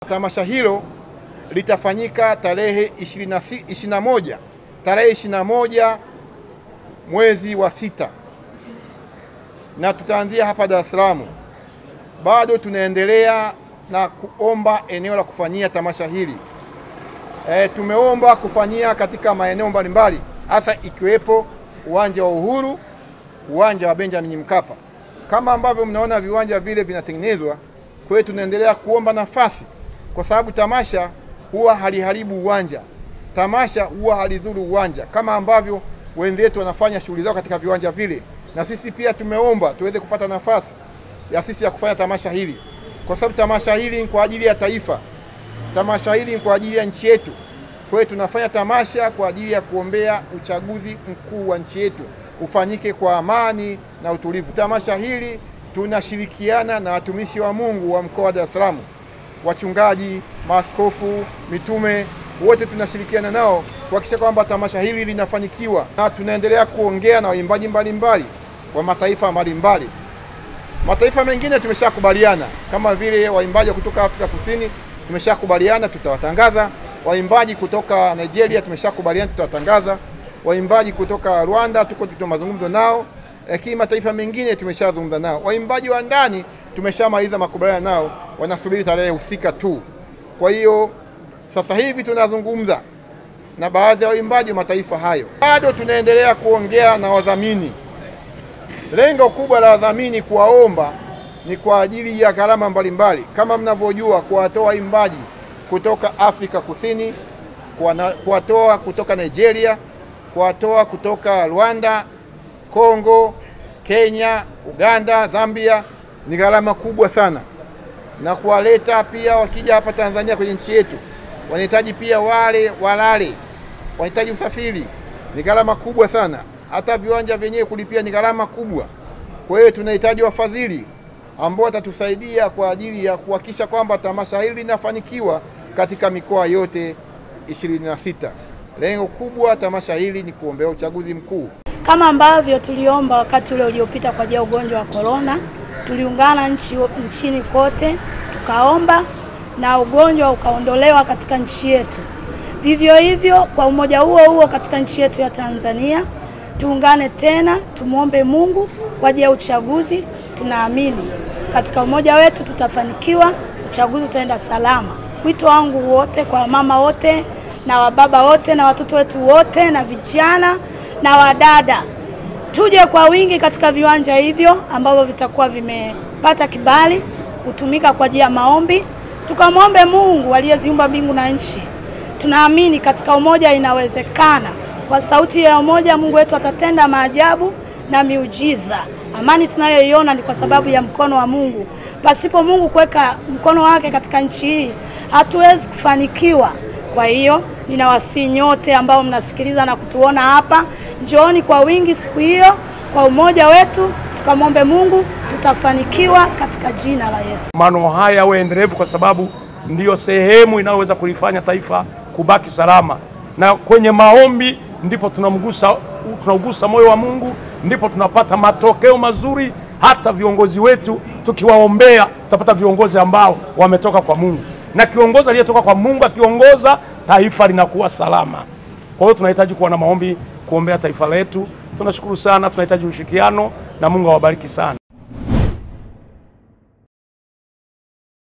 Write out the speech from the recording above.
Tamasha hilo litafanyika tarehe 21 mwezi wa 6 na tutaanzia hapa Dar es Salaam. Bado tunaendelea na kuomba eneo la kufanyia tamasha hili. Tumeomba kufanyia katika maeneo mbalimbali, hasa ikiwepo uwanja wa Uhuru, uwanja wa Benjamin Mkapa. Kama ambavyo mnaona viwanja vile vinatengenezwa, kwa hiyo tunaendelea kuomba nafasi, kwa sababu tamasha huwa haliharibu uwanja. Tamasha huwa halidhuru uwanja, kama ambavyo wenzetu wanafanya shughuli zao katika viwanja vile. Na sisi pia tumeomba tuweze kupata nafasi ya sisi ya kufanya tamasha hili, kwa sababu tamasha hili ni kwa ajili ya taifa. Tamasha hili ni kwa ajili ya nchi yetu. Kwa hiyo tunafanya tamasha kwa ajili ya kuombea uchaguzi mkuu wa nchi yetu ufanyike kwa amani na utulivu. Tamasha hili tunashirikiana na watumishi wa Mungu wa mkoa wa Dar es Salaam, wachungaji, maaskofu, mitume, wote tunashirikiana nao kuhakikisha kwamba tamasha hili linafanikiwa, na tunaendelea kuongea na waimbaji mbalimbali wa mataifa mbalimbali. Mataifa mengine tumeshakubaliana, kama vile waimbaji kutoka Afrika Kusini tumeshakubaliana tutawatangaza, waimbaji kutoka Nigeria tumeshakubaliana tutawatangaza, waimbaji kutoka Rwanda tuko mazungumzo nao, lakini mataifa mengine tumeshazungumza nao. Waimbaji wa ndani tumeshamaliza makubaliano nao, wanasubiri tarehe husika tu. Kwa hiyo sasa hivi tunazungumza na baadhi ya waimbaji wa mataifa hayo. Bado tunaendelea kuongea na wadhamini. Lengo kubwa la wadhamini kuwaomba ni kwa ajili ya gharama mbalimbali. Kama mnavyojua, kuwatoa waimbaji kutoka Afrika Kusini, kuwatoa kutoka Nigeria, kuwatoa kutoka Rwanda, Kongo, Kenya, Uganda, Zambia ni gharama kubwa sana. Na kuwaleta pia wakija hapa Tanzania kwenye nchi yetu, wanahitaji pia walale, wanahitaji usafiri, ni gharama kubwa sana. Hata viwanja vyenyewe kulipia ni gharama kubwa. Kwa hiyo tunahitaji wafadhili ambao watatusaidia kwa ajili ya kuhakikisha kwamba tamasha hili linafanikiwa katika mikoa yote 26. Lengo kubwa tamasha hili ni kuombea uchaguzi mkuu. Kama ambavyo tuliomba wakati ule uliopita kwa ajili ya ugonjwa wa corona, tuliungana nchini kote tukaomba na ugonjwa ukaondolewa katika nchi yetu. Vivyo hivyo kwa umoja huo katika nchi yetu ya Tanzania, tuungane tena, tumuombe Mungu kwa ajili ya uchaguzi. Tunaamini katika umoja wetu tutafanikiwa, uchaguzi utaenda salama. Wito wangu wote kwa mama wote na wababa wote na watoto wetu wote na vijana na wadada, tuje kwa wingi katika viwanja hivyo ambavyo vitakuwa vimepata kibali kutumika kwa ajili ya maombi. Tukamwombe Mungu aliyeziumba mbingu na nchi. Tunaamini katika umoja inawezekana. Kwa sauti ya umoja Mungu wetu atatenda maajabu na miujiza. Amani tunayoiona ni kwa sababu ya mkono wa Mungu. Pasipo Mungu kuweka mkono wake katika nchi hii, hatuwezi kufanikiwa. Kwa hiyo ninawasihi nyote ambao mnasikiliza na kutuona hapa, njooni kwa wingi siku hiyo kwa umoja wetu, tukamwombe Mungu, tutafanikiwa katika jina la Yesu. Maandamano haya yawe endelevu, kwa sababu ndiyo sehemu inayoweza kulifanya taifa kubaki salama. Na kwenye maombi ndipo tunaugusa moyo wa Mungu, ndipo tunapata matokeo mazuri. Hata viongozi wetu tukiwaombea, tutapata viongozi ambao wametoka kwa Mungu. Na kiongozi aliyetoka kwa Mungu akiongoza, taifa linakuwa salama. Kwa hiyo tunahitaji kuwa na maombi kuombea taifa letu. Tunashukuru sana, tunahitaji ushirikiano na Mungu awabariki sana.